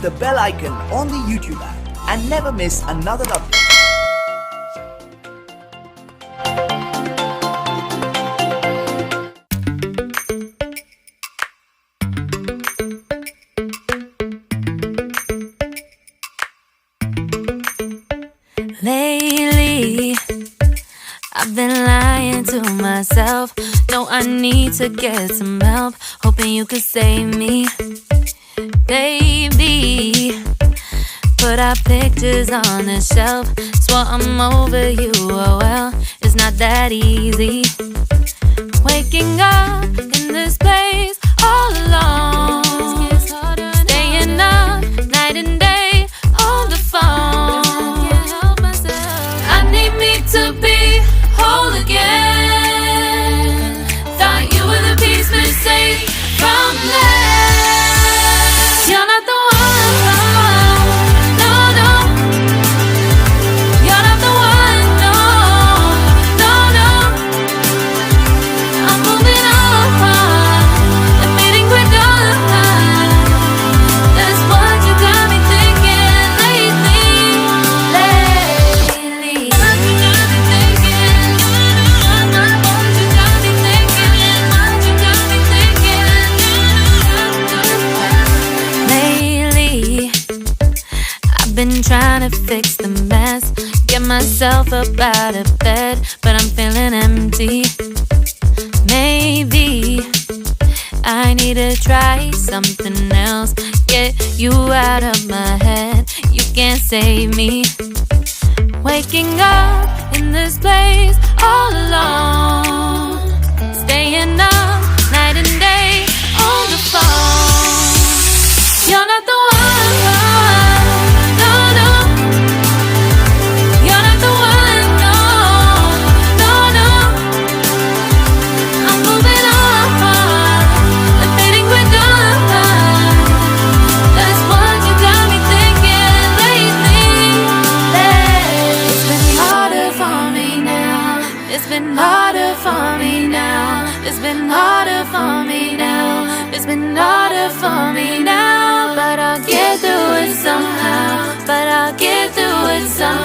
the bell icon on the YouTube app and never miss another update. Lately, I've been lying to myself. No, I need to get some help. Hoping you could save me, baby. Put our pictures on the shelf. Swore I'm over you, oh well, it's not that easy. Waking up in this place all alone, staying up night and day on the phone. To be whole again. Thought you were the piece missing from left. You're not the one, no, no. You're not the one, no, no, no. I'm moving on and meeting with God. That's what you got me thinking lately. Been trying to fix the mess, get myself up out of bed, but I'm feeling empty. Maybe I need to try something else. Get you out of my head, you can't save me. Waking up in this place all alone, staying up night and day on the phone. You're not the one. It's been harder for me now. It's been harder for me now. It's been harder for me now. But I'll get through it somehow. But I'll get through it somehow.